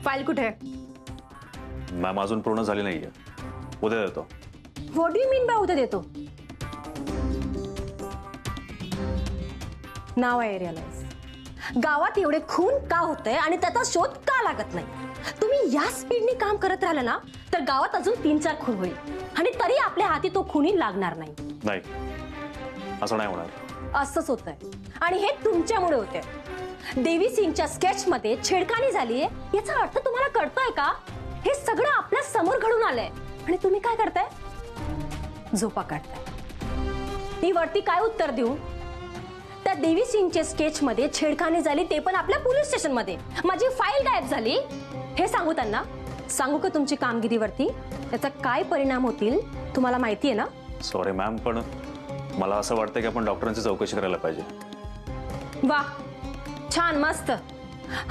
File कुठे? Ma'am अजून पूर्ण झाली नाहीये, उद्या देतो. What do you mean by उद्या देतो? नाव आहे रिअलाइज, गावात एवढे खून का होतंय आणि त्याचा शोध का लागत नाही? तुम्ही या स्पीडने काम करत राहिला ना तर गावात अजून 3-4 खून होईल आणि तरी आपल्या हाती तो खूनही लागणार नाही. नाही, असं नाही होणार. असंच होतंय आणि हे तुमच्यामुळे होते. देवी सिंगच्या स्केच मध्ये छेडखानी झालीये याचा अर्थ तुम्हाला कळतोय का? हे सगळं आपल्या समोर घडून आलंय आणि तुम्ही काय करताय? झोपा काढताय. मी वरती काय उत्तर देऊ? त्या देवी सिंगच्या स्केच मध्ये छेडखानी झाली, ते पण आपल्या पोलीस स्टेशन मध्ये. माझी फाईल गायब झाली हे सांगू त्यांना? सांगू का तुमची कामगिरीवरती त्याचा काय परिणाम होतील तुम्हाला माहिती आहे ना? सॉरी मॅम, पण मला असं वाटतं की आपण डॉक्टरांची चौकशी करायला पाहिजे. वा, छान, मस्त.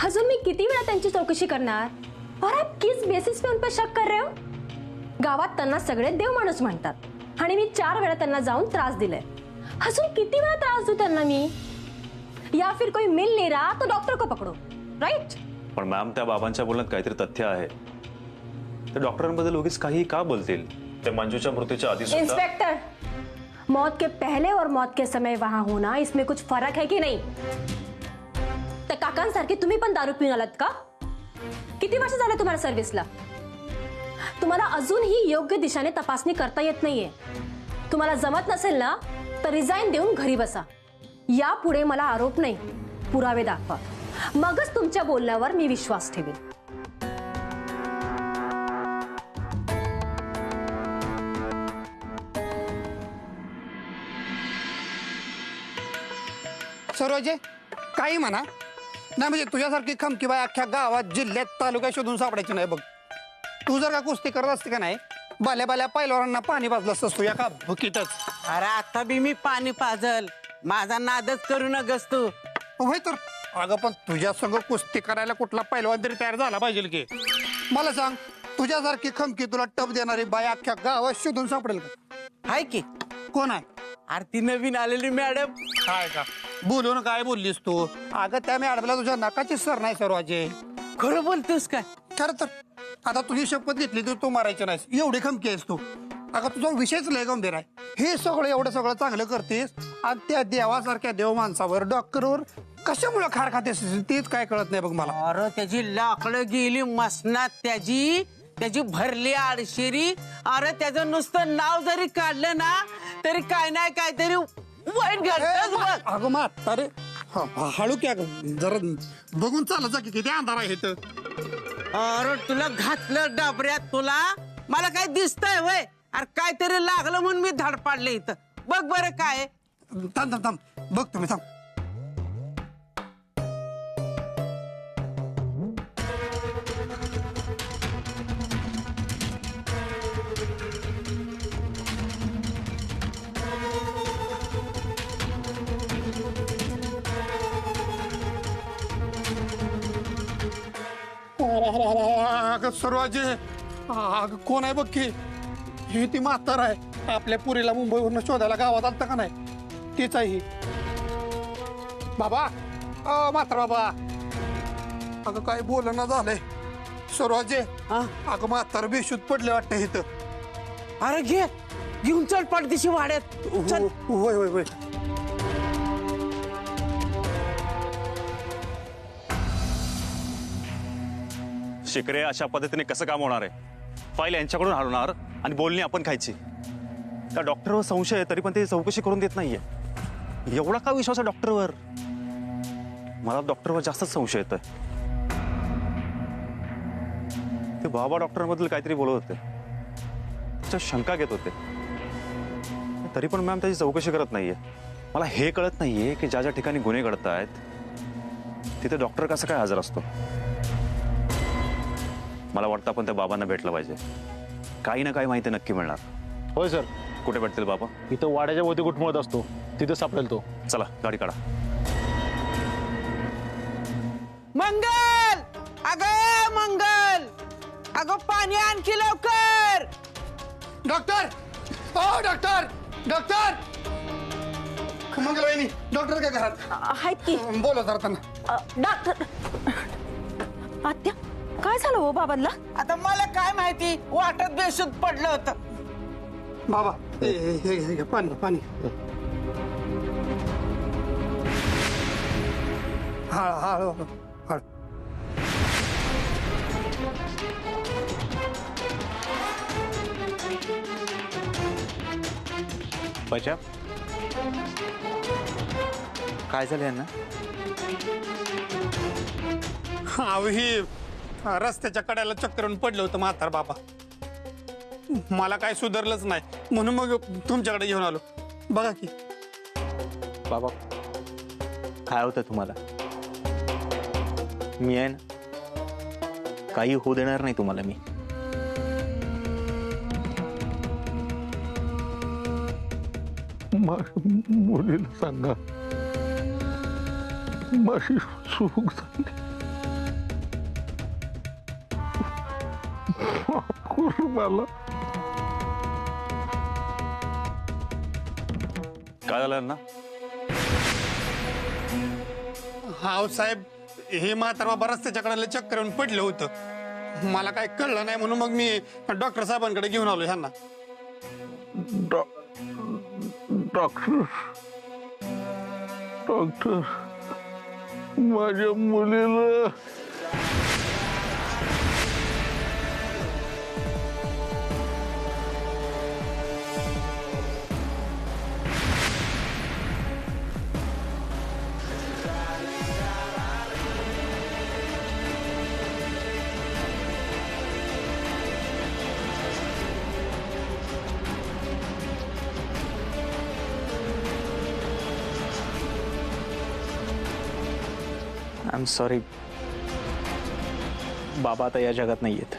अजून मी किती वेळा त्यांची चौकशी करणार? और आप किस बेसिस पे उन पर शक कर रहे हो? गावात त्यांना सगळे देव माणूस म्हणतात आणि मी 4 वेळा त्यांना जाऊन त्रास दिलाय. अजून किती वेळा त्रास देऊ त्यांना मी? या फिर कोई मिल नहीं रहा तो डॉक्टर को पकडो, राइट? पण मॅम, त्या बाबांच्या बोलण्यात काहीतरी तथ्य आहे. ते डॉक्टरांबद्दल उगीच काही का बोलतील? ते मंजूच्या मृत्यूच्या आधी सुद्धा. इंस्पेक्टर, मौत के पहले और मौत के समय वहां होना इसमें कुछ फर्क है की नाही? त्या काकांसारखे तुम्ही पण दारू पिऊन आलात का? किती वर्ष झाले तुम्हाला सर्व्हिसला? तुम्हाला अजूनही योग्य दिशेने तपासणी करता येत नाहीये. तुम्हाला जमत नसेल ना तर रिझाईन देऊन घरी बसा. यापुढे मला आरोप नाही, पुरावे दाखवा, मगच तुमच्या बोलण्यावर मी विश्वास ठेवेन. सरोजे, काही म्हणा नाही, म्हणजे तुझ्यासारखी खमकी बाय अख्ख्या गावात, जिल्ह्यात, तालुक्यात शोधून सापडायची नाही बघ. तू जर का कुस्ती करत असते का नाही, बाल्या बाल्या पैलवारांना पाणी पाजलं असतंस तू एका भुकीतच. अरे आता बी मी पाणी पाजल, माझा नादच करू नगस तू. होय तर. अगं पण तुझ्या संग कुस्ती करायला कुठला पैलवान तरी तयार झाला पाहिजे की. मला सांग, तुझ्यासारखी खमकी तुला टप देणारी बाय अख्ख्या गावात शोधून सापडेल का? हाय की. कोण आहे? अरे ती नवीन आलेली मॅडम. काय का बोलून काय बोललीस तू? अगं त्या मॅडमला तुझ्या नकाची सर नाही सरोजे. खरं बोलतोस काय? खरं तर आता तुझी शपथ घेतली तर तू मारायची नाहीस, एवढी खमकी आहेस तू. अगं तुझा विषयच लय गंभीर आहे. हे सगळं एवढं सगळं चांगलं करतेस आणि त्या देवासारख्या देव माणसावर, डॉक्टरवर कशामुळे खार खातेस तेच काय कळत नाही बघ मला. अरे त्याची लाकडं गेली मसनात, त्याची भरली आडशेरी. अरे त्याचं नुसतं नाव जरी काढलं ना तरी काय नाही काहीतरी वाईट घडतंच बघ. अगं मात अरे हळू क्या जरा बघून चालत जा की किती अंधार आहे इथं. अरे तुला घातलं डाबऱ्यात, तुला मला काय दिसतंय वय? अरे काहीतरी लागलं म्हणून मी धड पाडले इथं. बघ बरं काय. थांब थांब थांब, बघ तुम्ही थांब. अगं सर्वाजे, अगं कोण आहे बघ की. ही ती म्हातार आहे, आपल्या पुरीला मुंबईवरून शोधायला गावात आलता का नाही, तीच आहे ही. बाबा, म्हातार बाबा, अगं काय बोलणं झालंय सर्वाजे. अगं म्हातार बेशुद्ध पडले वाटतं इथं. अरे घेऊन चल पडदिशी वाड्यात. चल. होय होय होय. शिकरे, अशा पद्धतीने कसं काम होणार आहे? फाईल यांच्याकडून हलवणार आणि बोलणी आपण खायची. त्या डॉक्टरवर संशय आहे तरी पण ते चौकशी करून देत नाहीये. एवढा का विश्वास आहे डॉक्टरवर? मला डॉक्टरवर जास्तच संशय येतोय. ते बाबा डॉक्टरांबद्दल काहीतरी बोलत होते, त्याच्या शंका घेत होते, तरी पण मॅम त्याची चौकशी करत नाहीये. मला हे कळत नाहीये की ज्या ज्या ठिकाणी गुन्हे घडत आहेत तिथे डॉक्टर कसा काय हजर असतो. मला वाटतं आपण त्या बाबांना भेटलं पाहिजे. काही ना काही माहिती नक्की मिळणार. होय सर. कुठे भेटतील बाबा? इथं वाड्याच्या भोवती घुटमळत असतो, तिथे सापडेल तो. चला गाडी काढा. मंगल, अगं मंगल, अगं पाणी आणखी लवकर. डॉक्टर, ओ डॉक्टर, डॉक्टर. मंगल वहिनी, डॉक्टर काय घरात आहेत की. बोला जरा त्यांना. डॉक्टर आत्या, काय झालं हो बाबांना? आता मला काय माहिती, वाटत बेशुद्ध पडलं होतं. बाबा हे पाणी पाणी. हळू हळू हळू. बचा काय झालं यांना? ही रस्त्याच्या कड्याला चक्करून पडलं होतं म्हातार बाबा. मला काय सुधारलंच नाही म्हणून मग तुमच्याकडे घेऊन आलो. बघा की. बाबा काय होतं तुम्हाला? मी आहे ना, काही होऊ देणार नाही तुम्हाला मी. मुलीला सांगा माझी चूक झाली. माफ कर मला. काय झालं ना? हा साहेब, हे म्हातार बाबा रस्त्याच्या कड्याला चक्कर येऊन पडलं होतं. मला काय कळलं नाही म्हणून मग मी डॉक्टर साहेबांकडे घेऊन आलो ह्यांना. डॉक्टर माझ्या मुलीला आय एम सॉरी बाबा, आता या जगात नाही आहेत.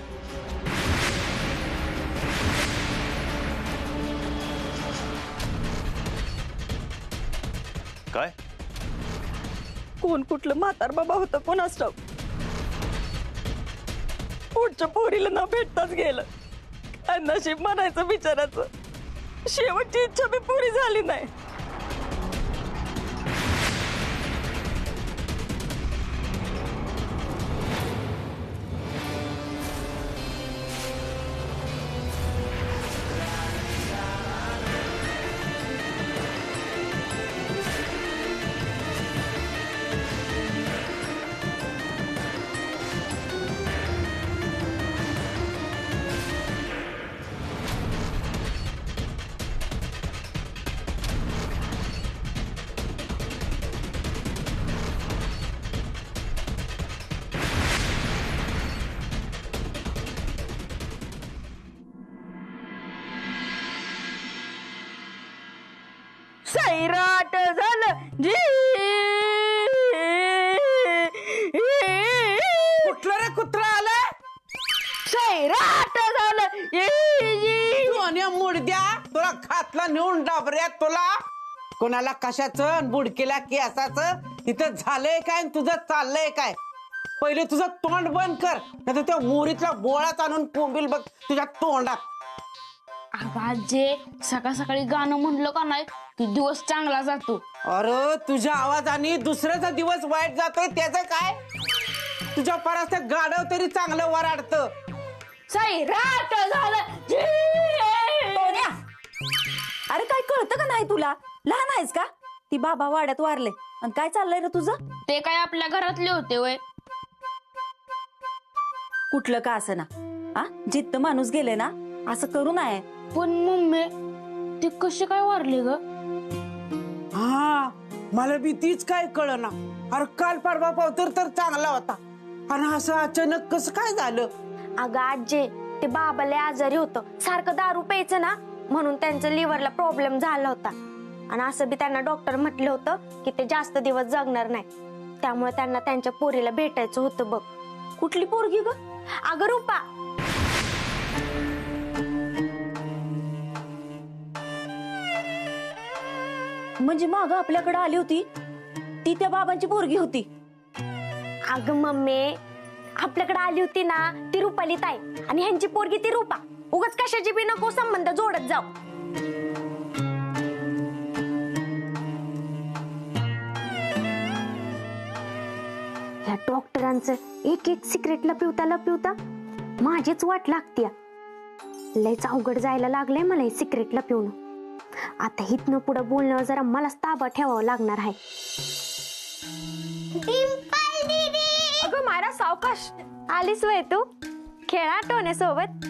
काय कोण कुठलं म्हातार बाबा होतं कोणास ठाऊक. पुढच्या पोरीला ना भेटताच गेलं. आणि नशीब म्हणायचं बिचाराचं, शेवटची इच्छा बी पुरी झाली नाही. सैराट झालं जी. कुठलं रे कुत्रा आलं? सैराट झालं सोन्या मुडद्या, तुला खातला नेऊन डाबऱ्यात तुला. कोणाला कशाचं बुडकीला केसाचं इथं झालंय काय आणि तुझं चाललंय काय? पहिले तुझं तोंड बंद कर, नाही त्या मोरीतला बोळात आणून कोंबील बघ तुझ्या तोंडात. अगं आजे, सकाळ सकाळी गाणं म्हणलं का नाही की दिवस चांगला जातो. अरे तुझ्या आवाजाने दुसऱ्याचा दिवस वाईट जातोय त्याचं काय? तुझ्या परास गाडव तरी चांगलं वराडतं. सैराट झालं जी. टोन्या, अरे काय कळतं का नाही तुला? लहान आहेस का? ती बाबा वाड्यात वारले आणि काय चाललंय रे तुझं? ते काय आपल्या घरातले होते वय? कुठलं का असं ना, आ जित्त माणूस गेले ना, असं करू नये. पण मम्मी, ते कसे काय वारले ग? हा, मला बी तीच काय कळना. अरे काल परवा पावतर तर चांगला होता आणि असं अचानक कसं काय झालं? अगं आजे, ते बाबाला आजारी होतं, सारखं दारू प्यायचं ना, म्हणून त्यांचं लिव्हरला प्रॉब्लेम झाला होता. आणि असं बी त्यांना डॉक्टर म्हटलं होतं की ते जास्त दिवस जगणार नाही. त्यामुळे त्यांना त्यांच्या पोरीला भेटायचं होतं बघ. कुठली पोरगी ग? अगं रूपा. म्हणजे माग आपल्याकडे आली होती ती त्या बाबांची पोरगी होती? अगं मम्मी, आपल्याकडे आली होती ना ती रुपाली ताई, आणि ह्यांची पोरगी ती रूपा. उगाच कशाची बी नको संबंध जोडत जाऊ. ह्या डॉक्टरांचं एक एक सिक्रेट लपवता माझीच वाट लागते. लयच अवघड जायला लागलंय मला हे सिक्रेट लपवणं. आता हितनं पुढं बोलणं जरा मलाच ताबा ठेवावं लागणार आहे. अगं मायरा सावकाश. आलीस वय तू खेळा टोण्यासोबत.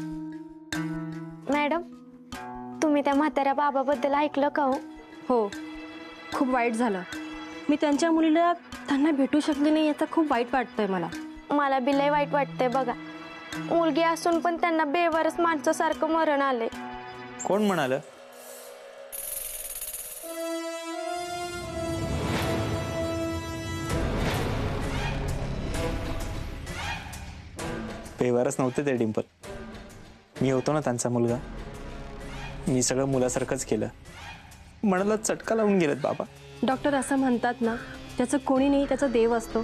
मॅडम तुम्ही त्या म्हाताऱ्या बाबाबद्दल ऐकलं का? हो, खूप वाईट झालं. मी त्यांच्या मुलीला त्यांना भेटू शकले नाही याचा खूप वाईट वाटतंय मला. मला बी लय वाईट वाटतंय बघा. मुलगी असून पण त्यांना बेवारस माणसासारखं मरण आलंय. कोण म्हणाल? पेवारच नव्हते ते डिंपल. मी होतो ना त्यांचा मुलगा. मी सगळं मुलासारखंच केलं. मनाला चटका लावून गेलेत बाबा. डॉक्टर असं म्हणतात ना, त्याचं कोणी नाही त्याचा देव असतो.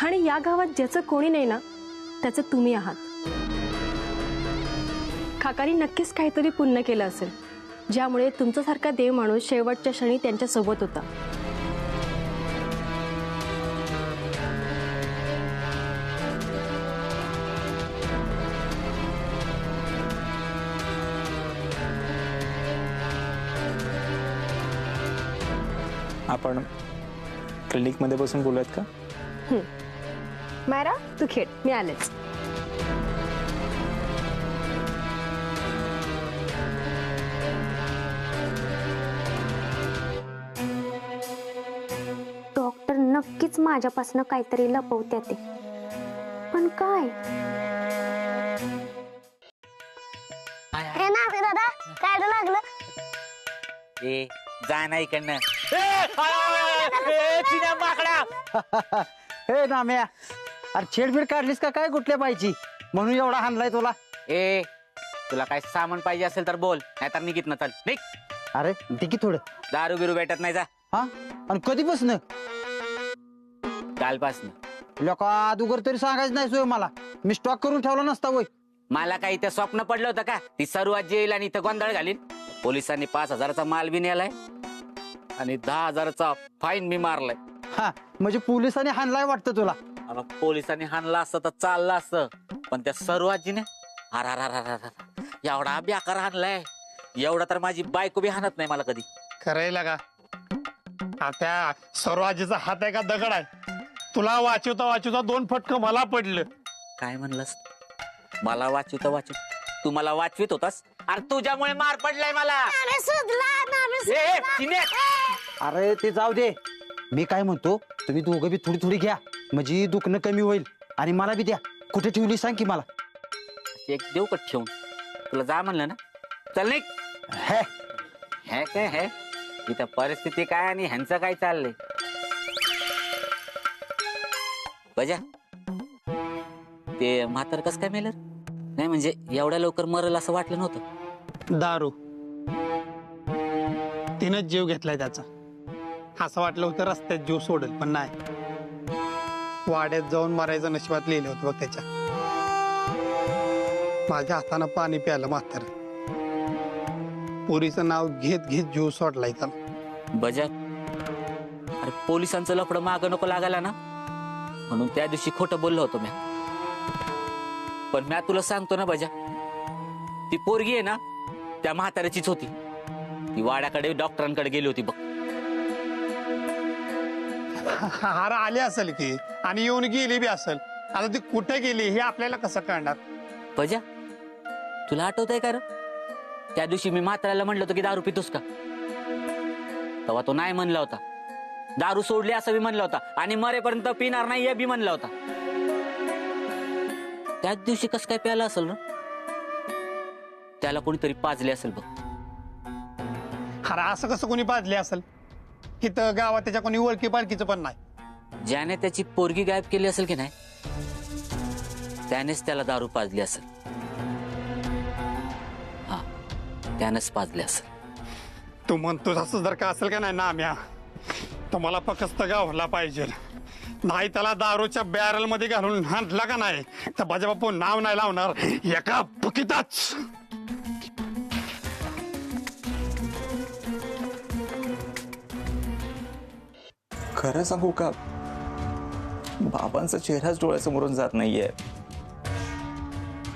आणि या गावात ज्याचं कोणी नाही ना त्याचं तुम्ही आहात. काकानी नक्कीच काहीतरी पुण्य केलं असेल ज्यामुळे तुमच्यासारखा देव माणूस शेवटच्या क्षणी त्यांच्या सोबत होता. आपण क्लिनिकमध्ये बसून बोलूयात का? मायरा तू खेळ, मी आलेच. डॉक्टर नक्कीच माझ्यापासून काहीतरी लपवत्या ते. पण काय? दादा काय लागलं? ए जा ना इकडनं. हे नाम्या, अरे छेडबीड काढलीस का काय कुठल्या पाहिजे म्हणून एवढा हाणलाय तुला? ए तुला काय सामान पाहिजे असेल तर बोल, नाहीतर निघित ना चल निघ. अरे ठीक थोडं. दारू बिरू भेटत नाही जा. हा आणि कधीपासून? कालपासनं. लोक अगोदर तरी सांगायचं नाही सोय मला. मी स्टॉक करून ठेवला नसता वय. मला काही इथं स्वप्न पडलं होतं का ती सर्व आजी येईल आणि इथं गोंधळ घालीन? पोलिसांनी 5,000चा माल बी नेलाय आणि 10,000चा फाईन मी मारलाय. हा म्हणजे पोलिसांनी हाणलाय वाटतं तुला? पोलिसांनी हाणला असतं तर चाललं असतं, पण त्या सर्व आजीने एवढा बेकार हाणलाय, एवढा तर माझी बायको बी हाणत नाही मला कधी. करायला का त्या सर्वाजीचा हात आहे का दगड आहे? तुला वाचवता 2 फटकं मला पडलं. काय म्हणलंस? मला वाचवता तू मला वाचवित होतास? अरे तुझ्यामुळे मार पडलाय मला. अरे ते जाऊ दे. मी काय म्हणतो, तुम्ही दोघं बी थोडी थोडी घ्या म्हणजे दुखणं कमी होईल. आणि मला बी द्या. कुठे ठेवली सांग की मला. एक देऊ का ठेवून? तुला जा म्हणलं ना, चल निघ. हे काय हे इथं परिस्थिती काय आणि ह्यांचं काय चाललंय? बजा ते म्हातार कस काय मेलं? नाही म्हणजे एवढ्या लवकर मरल असं वाटलं नव्हतं. दारू तिनंच जीव घेतलाय त्याचा. असं वाटलं होतं रस्त्यात जीव सोडेल, पण नाही. वाड्यात जाऊन मरायचं नशिबात लिहिलं होतं बघ त्याच्या. माझ्या हातानं पाणी प्यायलं म्हातार. पोरीचं नाव घेत घेत जीव सोडलाय त्याला. बजा अरे पोलिसांचं लफडं मागं नको लागायला ना, म्हणून त्या दिवशी खोटं बोललो होतो मी. पण मी तुला सांगतो ना बजा, ती पोरगी आहे ना त्या म्हाताऱ्याचीच होती. ती वाड्याकडे डॉक्टरांकडे गेली होती बघ. हार आले असेल की आणि येऊन गेली बी असेल. आता ती कुठे गेली हे आपल्याला कसं कळणार? बजा तुला आठवत आहे का रे त्या दिवशी मी म्हाताऱ्याला म्हणलं होतं की दारू पितोस का? तेव्हा तो नाही म्हणला होता. दारू सोडली असं बी म्हणला होता आणि मरेपर्यंत पिणार नाही हे बी म्हणला होता. त्याच दिवशी कसं काय प्यायला असेल ना? त्याला कोणीतरी पाजले असेल बघ. अरे असं कसं कोणी पाजले असेल? इथं गावात त्याच्या कोणी ओळखी पालखीचं पण नाही. ज्याने त्याची पोरगी गायब केली असेल की नाही त्यानेच त्याला दारू पाजली असेल. हा त्यानेच पाजली असेल. तू म्हणतोस असं जर का असेल का नाही ना आम्या, तुम्हाला फक्त गावला पाहिजे. नाही त्याला दारूच्या बॅरल मध्ये घालून हाणला का नाही तर माझ्या बापू नाव नाही लावणार एका फुकीताच. खरं सांगू का, बाबांचा चेहराच डोळ्यासमोरून जात नाहीये.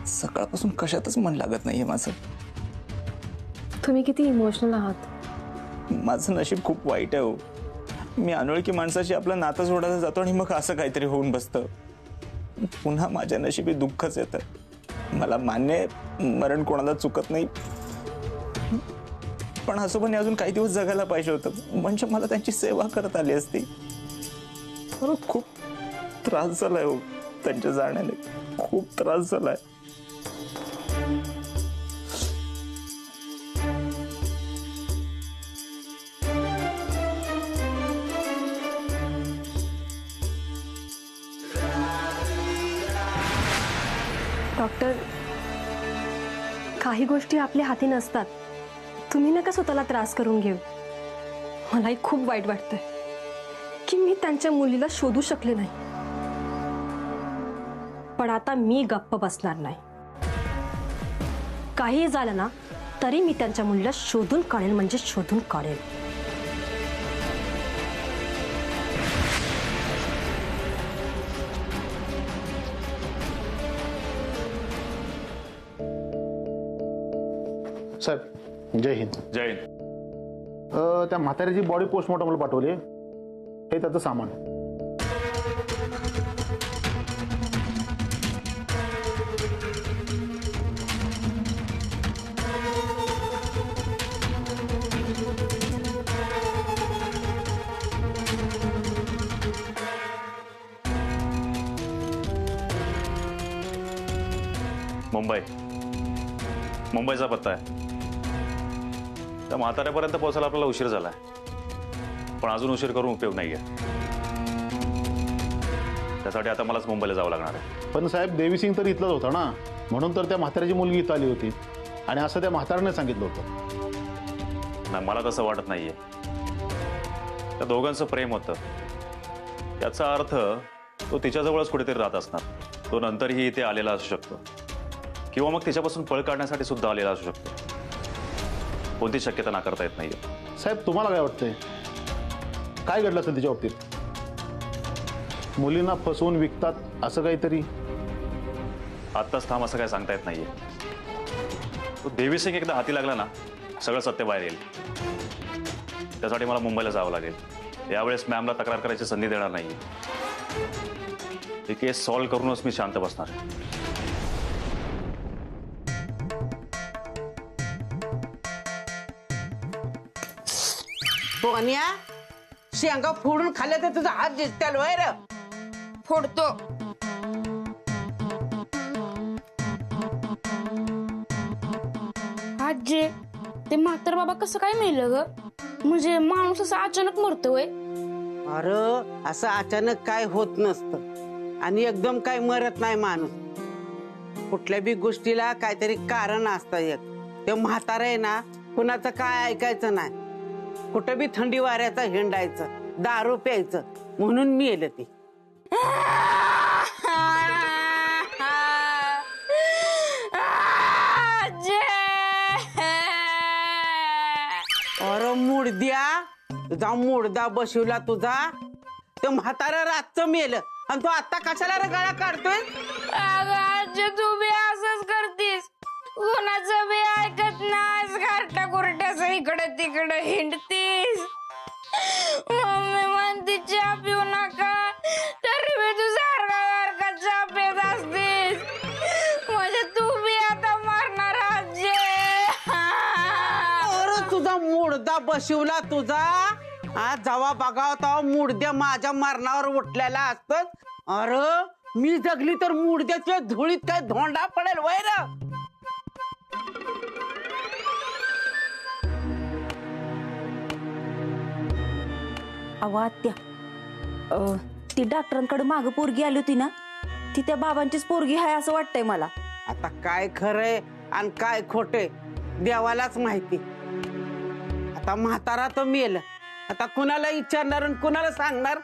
सकाळपासून कशातच मन लागत नाहीये माझं. तुम्ही किती इमोशनल आहात. माझं नशीब खूप वाईट आहे हो. मी अनोळखी माणसाशी आपलं नातं सोडायला जातो आणि मग असं काहीतरी होऊन बसतं. पुन्हा माझ्या नशिबी दुःखच येतं. मला मान्य आहे, मरण कोणाला चुकत नाही, पण आजोबांनी अजून काही दिवस जगायला पाहिजे होतं. म्हणजे मला त्यांची सेवा करत आली असती. खरं खूप त्रास झालाय हो त्यांच्या जाण्याने. खूप त्रास झालाय. डॉक्टर, काही गोष्टी आपल्या हाती नसतात. तुम्ही नका स्वतःला त्रास करून घेऊ. मलाही खूप वाईट वाटतंय की मी त्यांच्या मुलीला शोधू शकले नाही. पण आता मी गप्प बसणार नाही. काही झालं ना तरी मी त्यांच्या मुलीला शोधून काढेल, म्हणजे शोधून काढेल. साहेब जय हिंद. जय हिंद. त्या म्हाताऱ्याची बॉडी पोस्टमॉर्टमला पाठवली. हे त्याचं सामान. मुंबईचा पत्ता आहे. त्या म्हाताऱ्यापर्यंत पोहोचायला आपल्याला उशीर झालाय, पण अजून उशीर करून उपयोग नाहीये. त्यासाठी आता मलाच मुंबईला जावं लागणार आहे. पण साहेब देवी सिंग तर इथलाच होता ना, म्हणून तर त्या म्हाताऱ्याची मुलगी इथं आली होती आणि असं त्या म्हाताऱ्याने सांगितलं होतं. नाही, मला तसं वाटत नाहीये. त्या दोघांचं प्रेम होतं, याचा अर्थ तो तिच्याजवळच कुठेतरी राहत असणार. तो नंतरही इथे आलेला असू शकतो, किंवा मग तिच्यापासून पळ काढण्यासाठी सुद्धा आलेला असू शकतो. कोणती शक्यता नाकारता येत नाहीये. साहेब तुम्हाला काय वाटतंय, काय घडलं असेल तिच्या बाबतीत? मुलींना फसवून विकतात असं काहीतरी? आत्ताच थांब असं काय सांगता येत नाहीये. तो देवी सिंग एकदा हाती लागला ना, सगळं सत्य बाहेर येईल. त्यासाठी मला मुंबईला जावं लागेल. यावेळेस मॅमला तक्रार करायची संधी देणार नाहीये. ही केस सॉल्व्ह करूनच मी शांत बसणार. सोन्या, शेंगा फोडून खाल्ल्या तर तुझा हात दिसत्याल वैर. फोडतो. आजी, ते म्हातार बाबा कसं काय मेलं ग? म्हणजे माणूस असं अचानक मरतोय? अरे असं अचानक काय होत नसतं आणि एकदम काय मरत नाही माणूस. कुठल्या बी गोष्टीला काहीतरी कारण असतं एक. ते म्हातारं आहे ना, कुणाचं काय ऐकायचं नाही. कुठं बी थंडी वाऱ्याचा हिंडायचं, दारू प्यायचं, म्हणून मी येलं ती. अरे मुडद्या, तुझा मुडदा बसवला तुझा. ते म्हातारा रातचं मेलं आणि तू आता कशाला रे गळा काढतोय? आजी, तू बी असंच करतीस. कोणाचं बी ऐकत नाहीस. घरट्या कुरट्याचं इकडे तिकडे हिंडतीस. मम्मी म्हणती चहा पिऊ नका, तरी बी तू सारखा चहा पित असतीस. म्हणजे तू बी आता मरणार आजी. अरे तुझा मुडदा बसवला तुझा. आज जेव्हा बघाव तेव्हा मुडद्या माझ्या मरणावर उठलेला असत. अरे मी जगली तर मुडद्याच्या धुळीत काय धोंडा पडेल वैर. अहो आत्या, ती डॉक्टरांकडे माग पोरगी आली होती ना, ती त्या बाबांचीच पोरगी आहे असं वाटतंय मला. आता काय खरंय आणि काय खोटे देवालाच माहिती. आता म्हातारा तर मेल, आता कुणाला विचारणार आणि कुणाला सांगणार?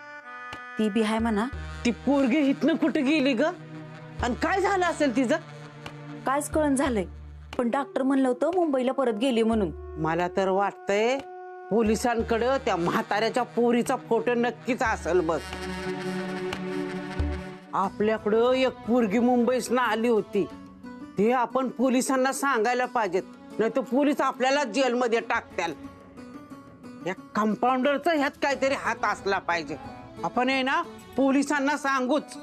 ती बी आहे म्हणा. ती पोरगी इथनं कुठे गेली ग आणि काय झालं असेल तिचं? कायच कळण झालंय, पण डॉक्टर म्हणलं होतं मुंबईला परत गेली म्हणून. मला तर वाटतंय पोलिसांकडे त्या म्हाताऱ्याच्या पोरीचा फोटो नक्कीच असेल बस. आपल्याकडं एक पोरगी मुंबईसनं आली होती, ते आपण पोलिसांना सांगायला पाहिजेत, नाही तर पोलीस आपल्याला जेलमध्ये टाकतील. या कंपाऊंडरचा ह्यात काहीतरी हात असला पाहिजे. आपण आहे ना पोलिसांना सांगूच.